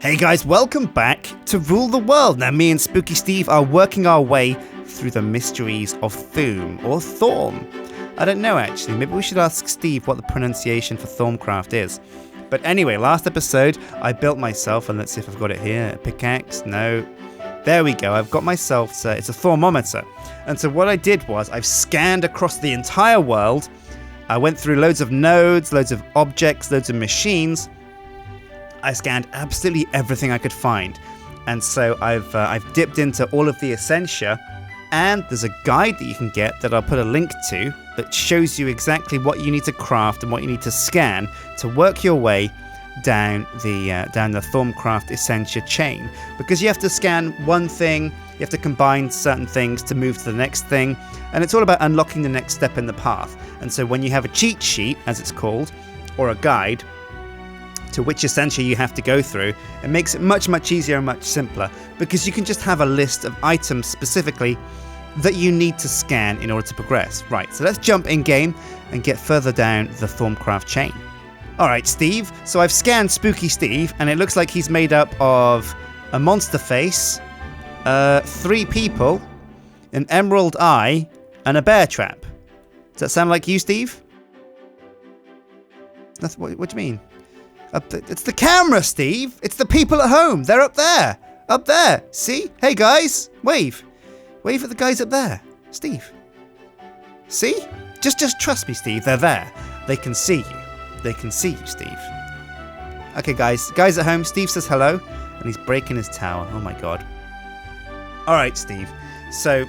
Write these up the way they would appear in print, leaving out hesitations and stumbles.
Hey guys, welcome back to Rule the World. Now me and Spooky Steve are working our way through the mysteries of Thaum, or Thaum. I don't know actually, maybe we should ask Steve what the pronunciation for Thaumcraft is. But anyway, last episode I built myself, and let's see if I've got it here, a pickaxe, no. There we go, I've got myself, it's a thermometer. And so what I did was, I've scanned across the entire world. I went through loads of nodes, loads of objects, loads of machines. I scanned absolutely everything I could find. And so I've dipped into all of the essentia, and there's a guide that you can get that I'll put a link to that shows you exactly what you need to craft and what you need to scan to work your way down the Thaumcraft essentia chain. Because you have to scan one thing, you have to combine certain things to move to the next thing, and it's all about unlocking the next step in the path. And so when you have a cheat sheet, as it's called, or a guide to which essentia you have to go through, it makes it much, much easier and much simpler, because you can just have a list of items specifically that you need to scan in order to progress. Right, so let's jump in game and get further down the Thaumcraft chain. Alright, Steve, so I've scanned Spooky Steve, and it looks like he's made up of a monster face, 3 people, an emerald eye, and a bear trap. Does that sound like you, Steve? What do you mean? It's the camera, Steve. It's the people at home. They're up there. Up there. See? Hey, guys. Wave. Wave at the guys up there. Steve. See? Just trust me, Steve. They're there. They can see you. They can see you, Steve. Okay, guys. Guys at home, Steve says hello, and he's breaking his tower. Oh, my God. All right, Steve. So,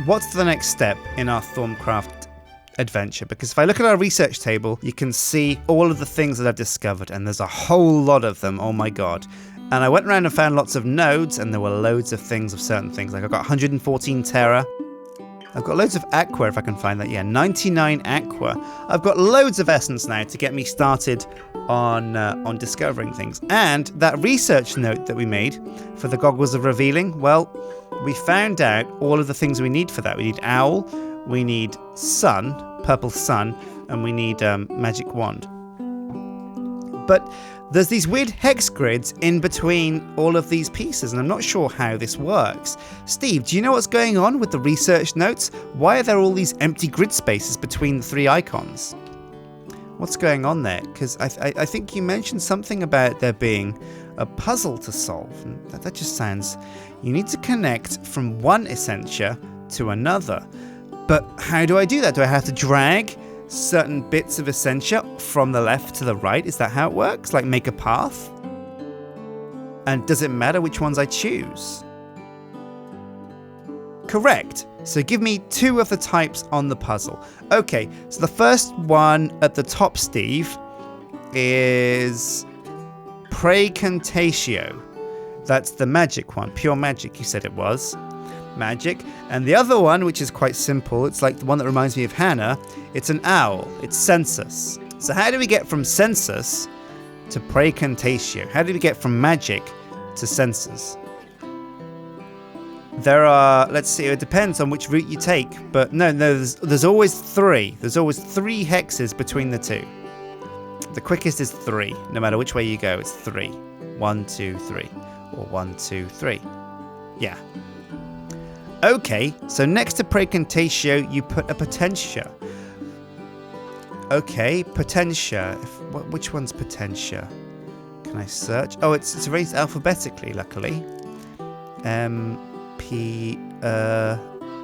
what's the next step in our Thaumcraft adventure? Because if I look at our research table, you can see all of the things that I've discovered, and there's a whole lot of them. Oh my God. And I went around and found lots of nodes, and there were loads of things of certain things. Like I've got 114 Terra. I've got loads of Aqua, if I can find that. Yeah, 99 Aqua. I've got loads of Essence now to get me started on discovering things. And that research note that we made for the Goggles of Revealing, well, we found out all of the things we need for that. We need Owl, we need Sun, Purple Sun, and we need Magic Wand. But there's these weird hex grids in between all of these pieces, and I'm not sure how this works. Steve, do you know what's going on with the research notes? Why are there all these empty grid spaces between the 3 icons? What's going on there? Because I think you mentioned something about there being a puzzle to solve. And that just sounds... You need to connect from one essentia to another. But how do I do that? Do I have to drag certain bits of essentia from the left to the right? Is that how it works? Like make a path? And does it matter which ones I choose? Correct. So give me 2 of the types on the puzzle. Okay, so the first one at the top, Steve, is Precantatio. That's the magic one. Pure magic, you said it was. Magic. And the other one, which is quite simple, it's like the one that reminds me of Hannah, it's an owl. It's Census. So how do we get from Census to Precantatio? How do we get from magic to Census? There are, let's see, it depends on which route you take, but no, there's always 3. There's always 3 hexes between the 2. The quickest is 3. No matter which way you go, it's 3. 1, 2, 3. Or 1, 2, 3. Yeah. Okay, so next to Precantatio, you put a Potentia. Okay, Potentia. Which one's Potentia? Can I search? Oh, it's arranged alphabetically, luckily.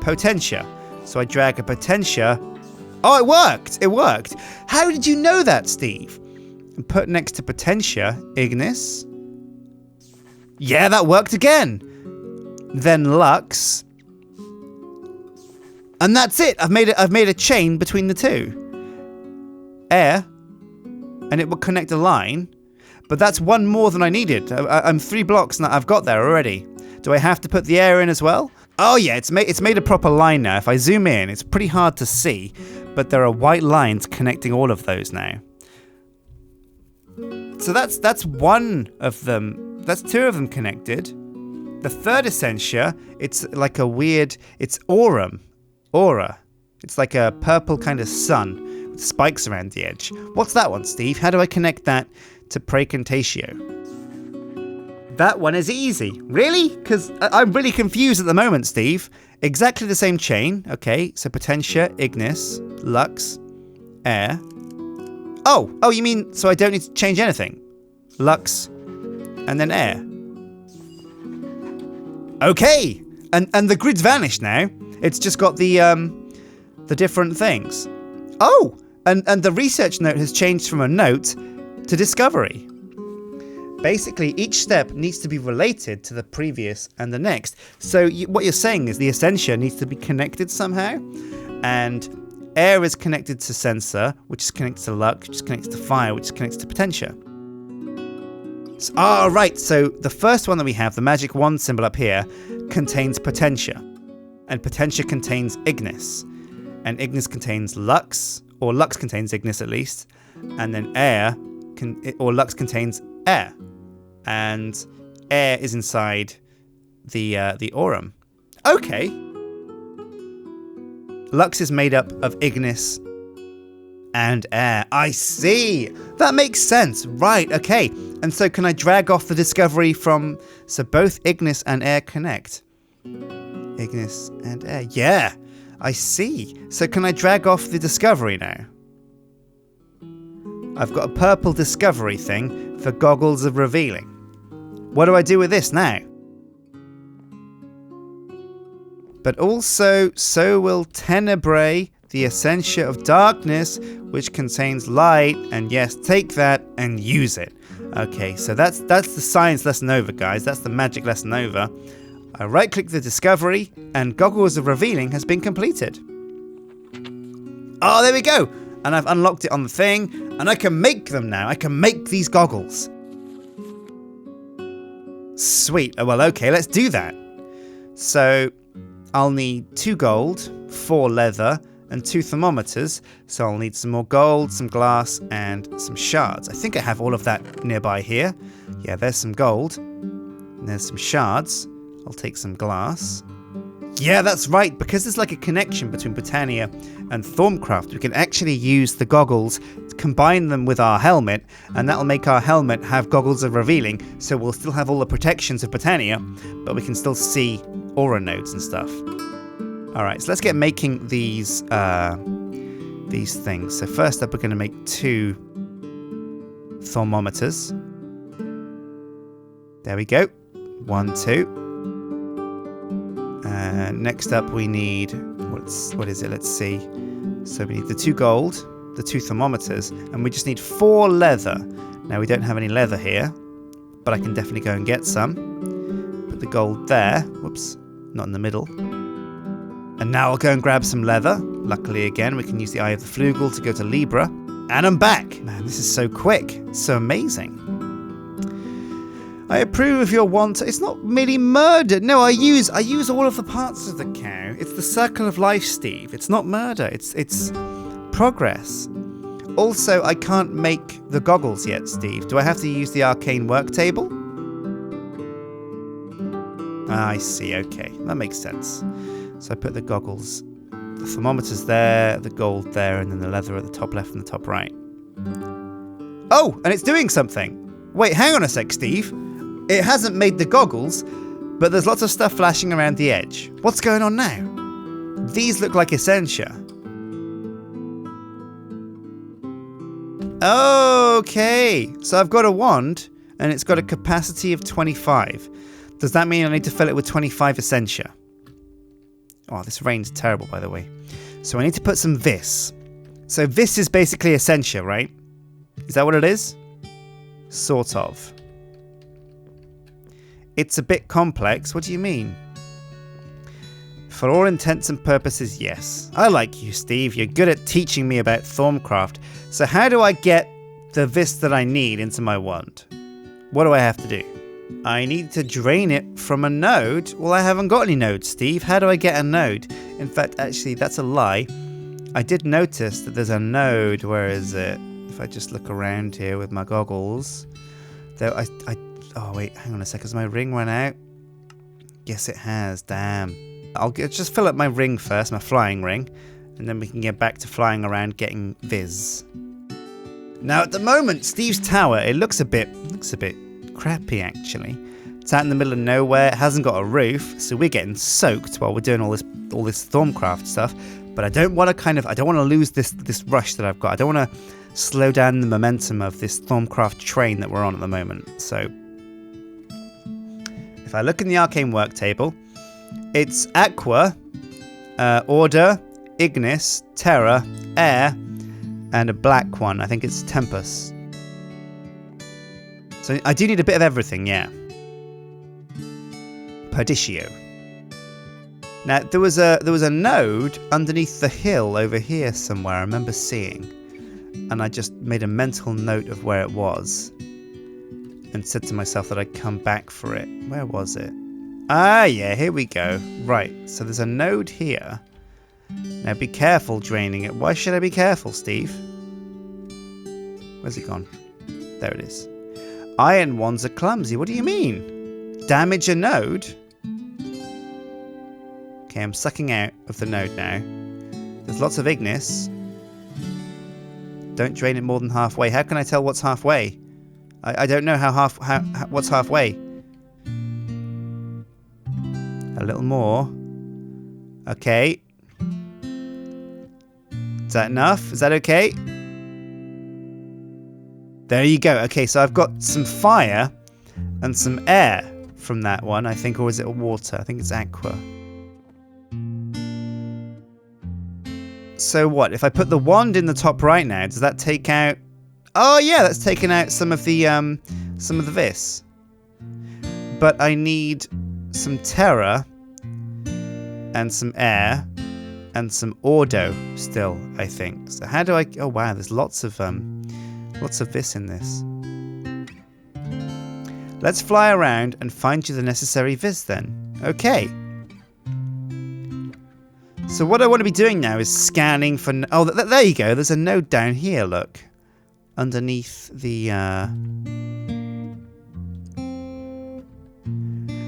Potentia. So I drag a Potentia. Oh, it worked! It worked! How did you know that, Steve? And put next to Potentia, Ignis. Yeah, that worked again! Then Lux. And that's it. I've made a chain between the 2. Air, and it will connect a line, but that's 1 more than I needed. I'm 3 blocks and I've got there already. Do I have to put the air in as well? Oh yeah, it's made a proper line now. If I zoom in, it's pretty hard to see, but there are white lines connecting all of those now. So that's 1 of them. That's 2 of them connected. The third essentia, it's like a weird, it's Aura. It's like a purple kind of sun with spikes around the edge. What's that one, Steve? How do I connect that to Precantatio? That one is easy. Really? Because I'm really confused at the moment, Steve. Exactly the same chain. Okay, so Potentia, Ignis, Lux, Air. Oh, you mean so I don't need to change anything? Lux, and then Air. Okay, and the grid's vanished now. It's just got the different things. Oh, and the research note has changed from a note to discovery. Basically, each step needs to be related to the previous and the next. So what you're saying is the Essentia needs to be connected somehow, and Air is connected to Sensor, which is connected to Lux, which is connected to Fire, which is connected to Potentia. Right, so the first one that we have, the magic wand symbol up here, contains Potentia, and Potentia contains Ignis, and Ignis contains Lux, or Lux contains Ignis at least, and then Lux contains Air. And Air is inside the Aurum. Okay. Lux is made up of Ignis and Air. I see. That makes sense. Right, okay. And so can I drag off the discovery from... So both Ignis and Air connect. Ignis and Air. Yeah, I see. So can I drag off the discovery now? I've got a purple discovery thing for Goggles of Revealing. What do I do with this now? But also, so will Tenebrae, the Essentia of Darkness, which contains light, and yes, take that and use it. Okay, so that's the science lesson over, guys. That's the magic lesson over. I right-click the discovery, and Goggles of Revealing has been completed. Oh, there we go! And I've unlocked it on the thing, and I can make them now. I can make these goggles. Sweet. Oh, well, okay, let's do that. So I'll need 2 gold, 4 leather, and 2 thermometers. So I'll need some more gold, some glass, and some shards. I think I have all of that nearby here. Yeah, there's some gold. And there's some shards. I'll take some glass. Yeah, that's right. Because there's like a connection between Britannia and Thaumcraft, we can actually use the goggles, combine them with our helmet, and that'll make our helmet have Goggles of Revealing, so we'll still have all the protections of Britannia, but we can still see aura nodes and stuff. Alright, so let's get making these things. So first up, we're going to make 2 thermometers. There we go. 1, 2. Next up, we need... What is it? Let's see. So we need the 2 gold, the 2 thermometers, and we just need 4 leather. Now, we don't have any leather here, but I can definitely go and get some. Put the gold there. Whoops, not in the middle. And now I'll go and grab some leather. Luckily, again, we can use the Eye of the Flugel to go to Libra. And I'm back. Man, this is so quick. So amazing. I approve of your want. It's not merely murder. No, I use all of the parts of the cow. It's the circle of life, Steve. It's not murder. It's progress. Also, I can't make the goggles yet, Steve. Do I have to use the arcane work table? I see. Okay, that makes sense. So I put the goggles, the thermometers there, the gold there, and then the leather at the top left and the top right. Oh, and it's doing something. Wait, hang on a sec, Steve. It hasn't made the goggles, but there's lots of stuff flashing around the edge. What's going on now? These look like Essentia. Okay, so I've got a wand, and it's got a capacity of 25. Does that mean I need to fill it with 25 Essentia? Oh, this rain's terrible, by the way. So I need to put some Vis. So Vis is basically Essentia, right? Is that what it is? Sort of. It's a bit complex. What do you mean? For all intents and purposes, yes. I like you, Steve. You're good at teaching me about Thaumcraft. So how do I get the Vis that I need into my wand? What do I have to do? I need to drain it from a node. Well, I haven't got any nodes, Steve. How do I get a node? In fact, actually, that's a lie. I did notice that there's a node. Where is it? If I just look around here with my goggles. Though oh, wait, hang on a second. Has my ring run out? Yes, it has. Damn. I'll just fill up my ring first, my flying ring, and then we can get back to flying around getting Viz. Now, at the moment, Steve's tower, it looks a bit crappy, actually. It's out in the middle of nowhere. It hasn't got a roof, so we're getting soaked while we're doing all this Thaumcraft stuff. But I don't want to lose this rush that I've got. I don't want to slow down the momentum of this Thaumcraft train that we're on at the moment. So if I look in the arcane work table, it's Aqua, Order, Ignis, Terra, Air, and a black one. I think it's Tempest. So I do need a bit of everything, yeah. Perditio. Now there was a node underneath the hill over here somewhere. I remember seeing, and I just made a mental note of where it was, and said to myself that I'd come back for it. Where was it? Ah, yeah, here we go. Right, so there's a node here. Now be careful draining it. Why should I be careful, Steve? Where's it gone? There it is. Iron ones are clumsy. What do you mean? Damage a node? Okay, I'm sucking out of the node now. There's lots of Ignis. Don't drain it more than halfway. How can I tell what's halfway? I don't know what's halfway. A little more. Okay. Is that enough? Is that okay? There you go. Okay, so I've got some fire and some air from that one, I think, or is it water? I think it's aqua. So what? If I put the wand in the top right now, does that take out... Oh yeah, that's taken out some of the this. But I need some terra and some air and some ordo still, I think. So how do I... Oh wow, there's lots of this in this. Let's fly around and find you the necessary vis then. Okay. So what I want to be doing now is scanning for... Oh, there you go. There's a node down here, look. Underneath the...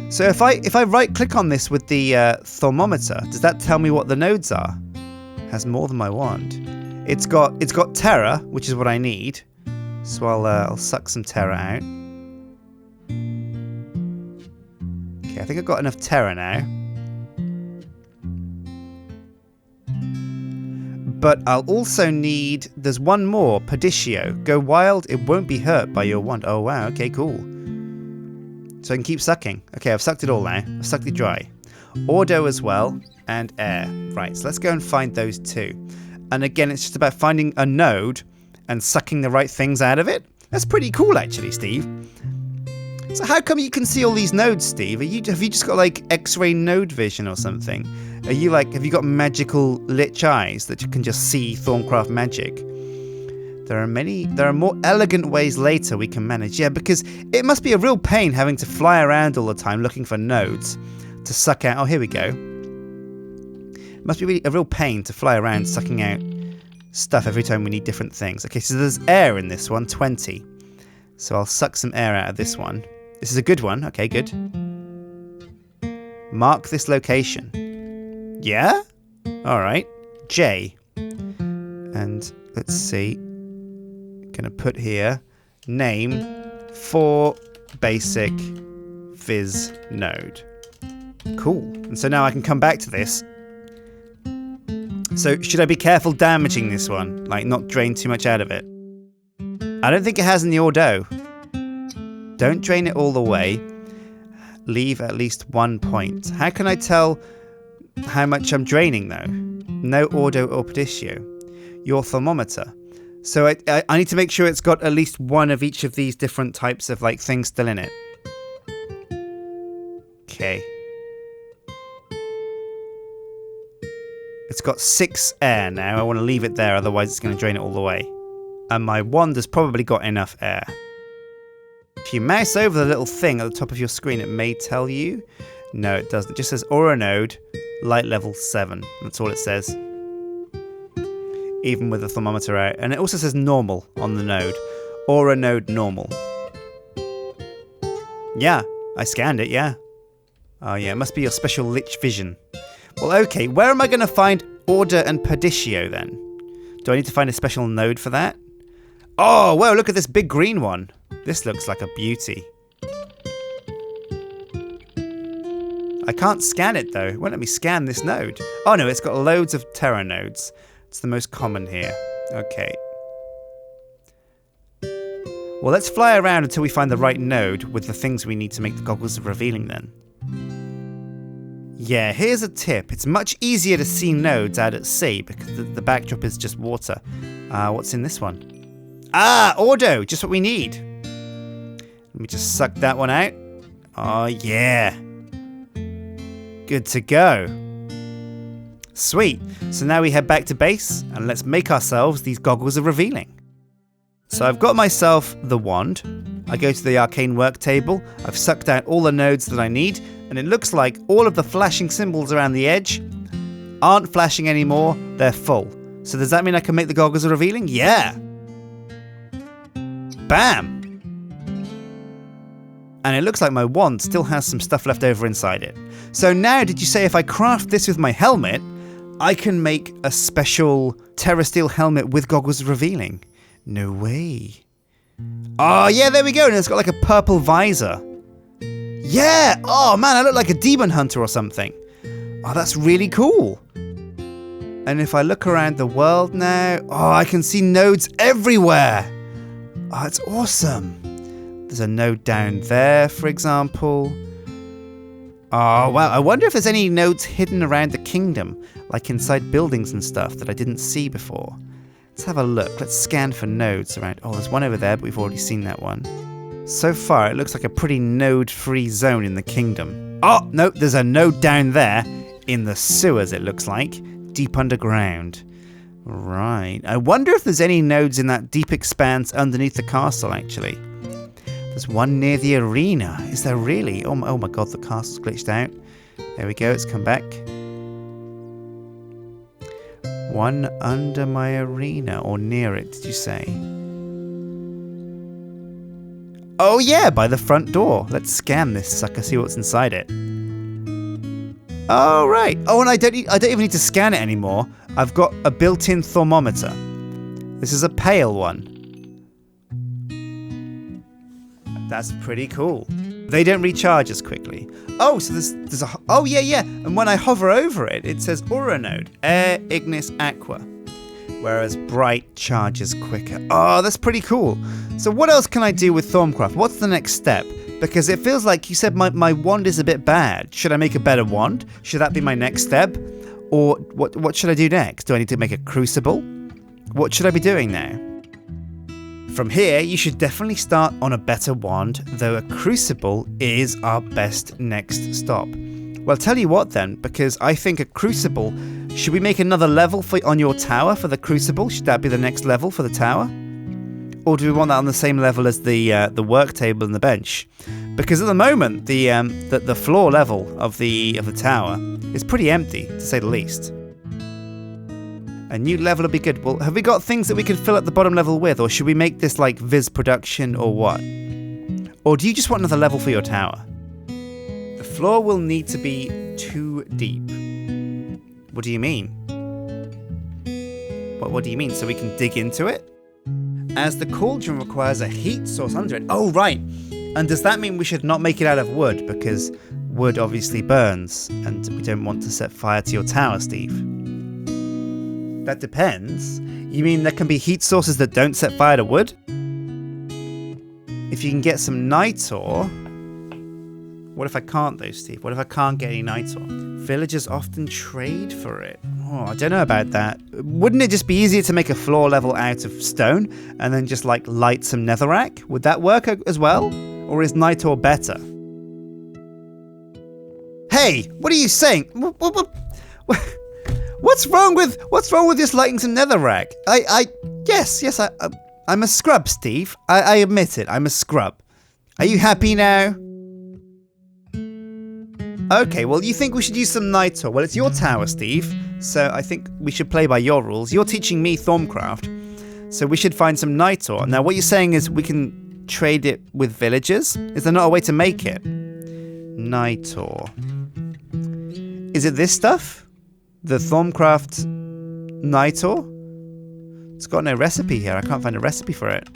So if I right-click on this with the thermometer, does that tell me what the nodes are? Has more than my wand. It's got terra, which is what I need. So I'll suck some terra out. Okay, I think I've got enough terra now. But I'll also need... There's one more. Perditio. Go wild. It won't be hurt by your wand. Oh, wow. Okay, cool. So I can keep sucking. Okay, I've sucked it all now. I've sucked it dry. Ordo as well. And air. Right, so let's go and find those two. And again, it's just about finding a node and sucking the right things out of it. That's pretty cool, actually, Steve. So how come you can see all these nodes, Steve? Have you just got, like, X-ray node vision or something? Are you like, have you got magical lich eyes that you can just see Thaumcraft magic? There are more elegant ways later we can manage. Yeah, because it must be a real pain having to fly around all the time looking for nodes to suck out. Oh, here we go. It must be really a real pain to fly around sucking out stuff every time we need different things. Okay, so there's air in this one, 20. So I'll suck some air out of this one. This is a good one. Okay, good. Mark this location. Yeah? Alright. J. And let's see. Gonna put here name for basic viz node. Cool. And so now I can come back to this. So should I be careful damaging this one? Like not drain too much out of it? I don't think it has in the Ordo. Don't drain it all the way. Leave at least 1 point. How can I tell how much I'm draining though? No Ordo or Perditio. Your thermometer. So I need to make sure it's got at least one of each of these different types of like things still in it. Okay. It's got 6 air now. I want to leave it there, otherwise it's going to drain it all the way. And my wand has probably got enough air. If you mouse over the little thing at the top of your screen, it may tell you. No, it doesn't. It just says Aura Node, light level 7. That's all it says. Even with the thermometer out. And it also says normal on the node. Aura Node normal. Yeah, I scanned it, yeah. Oh yeah, it must be your special lich vision. Well, okay, where am I going to find Order and Perditio then? Do I need to find a special node for that? Oh, wow, look at this big green one. This looks like a beauty. I can't scan it though. It won't let me scan this node. Oh no, it's got loads of Terra nodes. It's the most common here. Okay. Well, let's fly around until we find the right node with the things we need to make the goggles of revealing then. Yeah, here's a tip. It's much easier to see nodes out at sea because the backdrop is just water. What's in this one? Ah, Ordo, just what we need. Let me just suck that one out. Oh yeah. Good to go. Sweet. So now we head back to base and let's make ourselves these goggles of revealing. So I've got myself the wand. I go to the arcane work table. I've sucked out all the nodes that I need, and it looks like all of the flashing symbols around the edge aren't flashing anymore. They're full. So does that mean I can make the goggles of revealing? Yeah. Bam. And it looks like my wand still has some stuff left over inside it. So now, did you say if I craft this with my helmet, I can make a special Terra Steel helmet with goggles of revealing? No way. Oh, yeah, there we go. And it's got like a purple visor. Yeah. Oh, man, I look like a demon hunter or something. Oh, that's really cool. And if I look around the world now, oh, I can see nodes everywhere. Oh, it's awesome. There's a node down there, for example. Oh, wow. I wonder if there's any nodes hidden around the kingdom, like inside buildings and stuff that I didn't see before. Let's have a look. Let's scan for nodes around. Oh, there's one over there, but we've already seen that one. So far, it looks like a pretty node-free zone in the kingdom. Oh, no, there's a node down there in the sewers, it looks like, deep underground. Right. I wonder if there's any nodes in that deep expanse underneath the castle, actually. There's one near the arena. Is there really? Oh my god, the castle's glitched out. There we go, it's come back. One under my arena, or near it, did you say? Oh yeah, by the front door. Let's scan this sucker, see what's inside it. Oh right. Oh, and I don't even need to scan it anymore. I've got a built-in thermometer. This is a pale one. That's pretty cool. They don't recharge as quickly. Oh, so there's a... Oh, yeah. And when I hover over it, it says Aura Node. Air, Ignis, Aqua. Whereas Bright charges quicker. Oh, that's pretty cool. So what else can I do with Thaumcraft? What's the next step? Because it feels like you said my wand is a bit bad. Should I make a better wand? Should that be my next step? Or what should I do next? Do I need to make a crucible? What should I be doing now? From here, you should definitely start on a better wand, though a crucible is our best next stop. Well, tell you what then, because I think a crucible... Should we make another level on your tower for the crucible? Should that be the next level for the tower? Or do we want that on the same level as the work table and the bench? Because at the moment, the floor level of the tower is pretty empty, to say the least. A new level would be good. Well, have we got things that we can fill at the bottom level with? Or should we make this like Viz production or what? Or do you just want another level for your tower? The floor will need to be 2 deep. What do you mean? What do you mean? So we can dig into it? As the cauldron requires a heat source under it. Oh, right. And does that mean we should not make it out of wood? Because wood obviously burns. And we don't want to set fire to your tower, Steve. That depends. You mean there can be heat sources that don't set fire to wood? If you can get some nitor... What if I can't though, Steve? What if I can't get any nitor? Villagers often trade for it. Oh, I don't know about that. Wouldn't it just be easier to make a floor level out of stone and then just like light some netherrack? Would that work as well? Or is nitor better? Hey, what are you saying? What's wrong with just lighting some netherrack? Yes, I'm a scrub, Steve. I admit it. I'm a scrub. Are you happy now? Okay, well, you think we should use some nitor. Well, it's your tower, Steve. So I think we should play by your rules. You're teaching me Thaumcraft. So we should find some nitor. Now, what you're saying is we can trade it with villagers? Is there not a way to make it? Nitor. Is it this stuff? The Thaumcraft nitor? It's got no recipe here. I can't find a recipe for it.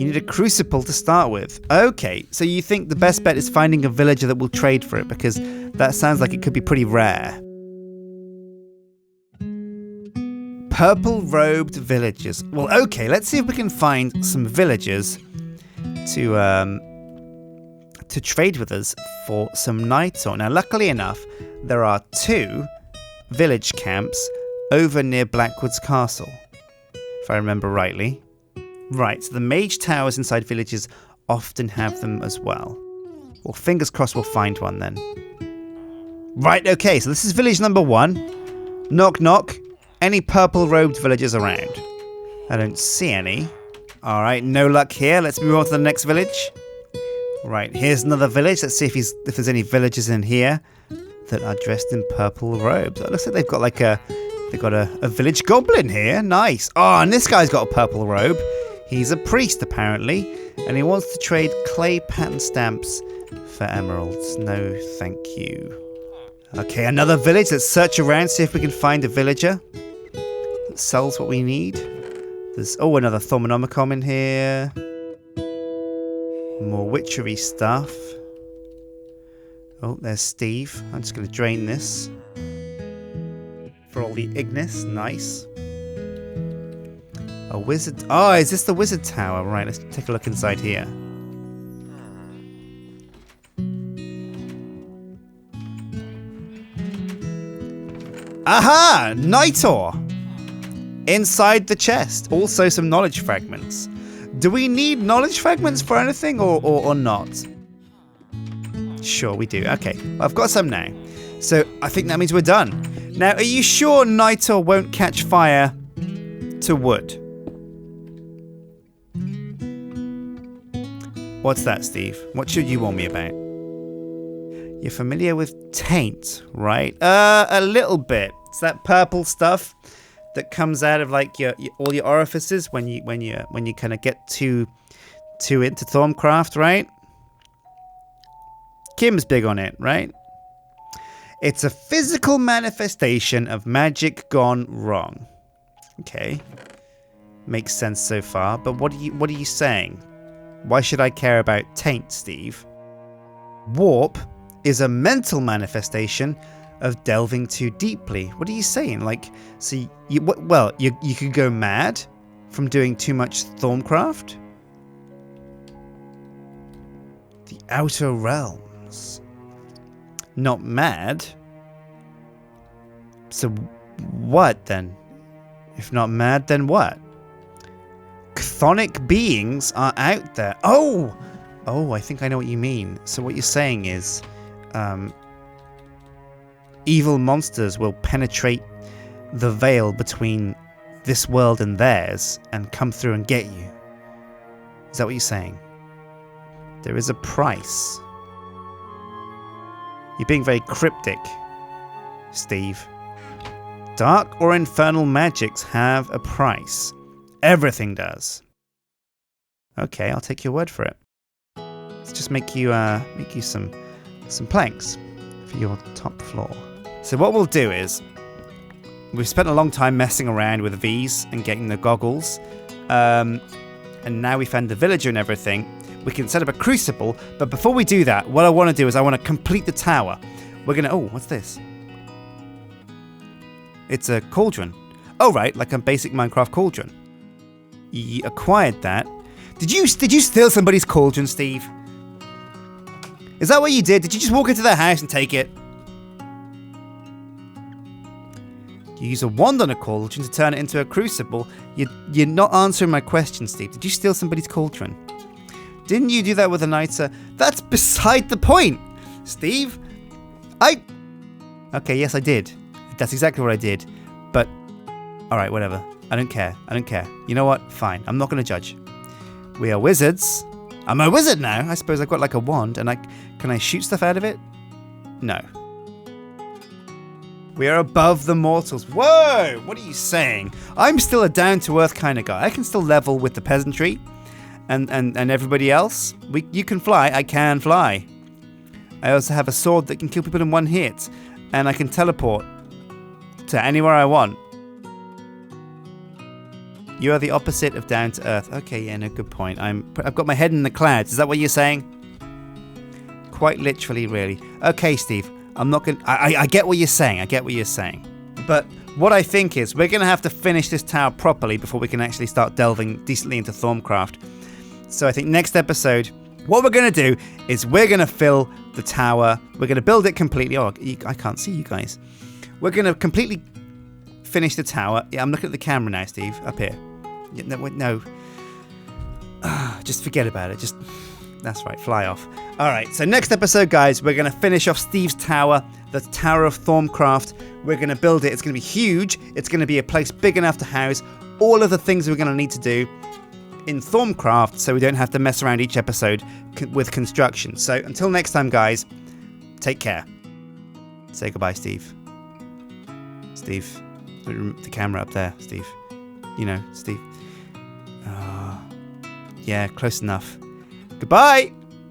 You need a crucible to start with. Okay, so you think the best bet is finding a villager that will trade for it, because that sounds like it could be pretty rare. Purple-robed villagers. Well, okay, let's see if we can find some villagers to trade with us for some night or. Now, luckily enough, there are 2 village camps over near Blackwood's Castle, if I remember rightly. Right, so the mage towers inside villages often have them as well. Well, fingers crossed we'll find one then. Right, okay, so this is village number 1. Knock, knock. Any purple-robed villagers around? I don't see any. All right, no luck here. Let's move on to the next village. Right, here's another village. Let's see if there's any villagers in here that are dressed in purple robes. It looks like they've got a village goblin here. Nice. Oh, and this guy's got a purple robe. He's a priest, apparently, and he wants to trade clay pattern stamps for emeralds. No, thank you. Okay, another village. Let's search around, see if we can find a villager that sells what we need. There's, another Thaumanomicon in here. More witchery stuff. Oh, there's Steve. I'm just going to drain this for all the Ignis. Nice. A wizard. Oh, is this the wizard tower? Right, let's take a look inside here. Aha! Nitor! Inside the chest. Also some knowledge fragments. Do we need knowledge fragments for anything or not? Sure, we do. Okay, well, I've got some now. So I think that means we're done. Now, are you sure Nitor won't catch fire to wood? What's that, Steve? What should you warn me about? You're familiar with taint, right? A little bit. It's that purple stuff that comes out of like all your orifices when you kind of get too into Thaumcraft, right? Kim's big on it, right? It's a physical manifestation of magic gone wrong. Okay, makes sense so far. But what are you saying? Why should I care about taint, Steve? Warp is a mental manifestation of delving too deeply. What are you saying? Like, so you could go mad from doing too much Thaumcraft? The Outer Realms. Not mad? So what then? If not mad, then what? Chthonic beings are out there. Oh, I think I know what you mean. So what you're saying is, evil monsters will penetrate the veil between this world and theirs and come through and get you. Is that what you're saying? There is a price. You're being very cryptic, Steve. Dark or infernal magics have a price. Everything does. Okay, I'll take your word for it. Let's just make you some planks for your top floor. So what we'll do is, we've spent a long time messing around with V's and getting the goggles, and now we found the villager and everything. We can set up a crucible, but before we do that, what I want to do is I want to complete the tower. We're gonna. Oh, what's this? It's a cauldron. Oh, right, like a basic Minecraft cauldron. You acquired that. Did you steal somebody's cauldron, Steve? Is that what you did? Did you just walk into their house and take it? You use a wand on a cauldron to turn it into a crucible. You're not answering my question, Steve. Did you steal somebody's cauldron? Didn't you do that with a niter? That's beside the point, Steve. Okay, yes, I did. That's exactly what I did. But, alright, whatever. I don't care. You know what? Fine. I'm not going to judge. We are wizards. I'm a wizard now. I suppose I've got like a wand and can I shoot stuff out of it? No. We are above the mortals. Whoa! What are you saying? I'm still a down-to-earth kind of guy. I can still level with the peasantry and everybody else. You can fly. I can fly. I also have a sword that can kill people in one hit. And I can teleport to anywhere I want. You are the opposite of down to earth. Okay, yeah, no, good point. I've got my head in the clouds. Is that what you're saying? Quite literally, really. Okay, Steve. I'm not gonna. I get what you're saying. I get what you're saying. But what I think is we're gonna have to finish this tower properly before we can actually start delving decently into Thaumcraft. So I think next episode, what we're gonna do is we're gonna fill the tower. We're gonna build it completely. Oh, I can't see you guys. We're gonna completely finish the tower. Yeah, I'm looking at the camera now, Steve. Up here. No. Just forget about it. That's right. Fly off. All right. So next episode, guys, we're going to finish off Steve's tower, the Tower of Thaumcraft. We're going to build it. It's going to be huge. It's going to be a place big enough to house all of the things we're going to need to do in Thaumcraft, so we don't have to mess around each episode with construction. So until next time, guys, take care. Say goodbye, Steve. Steve. The camera up there, Steve. You know, Steve. Yeah, close enough. Goodbye!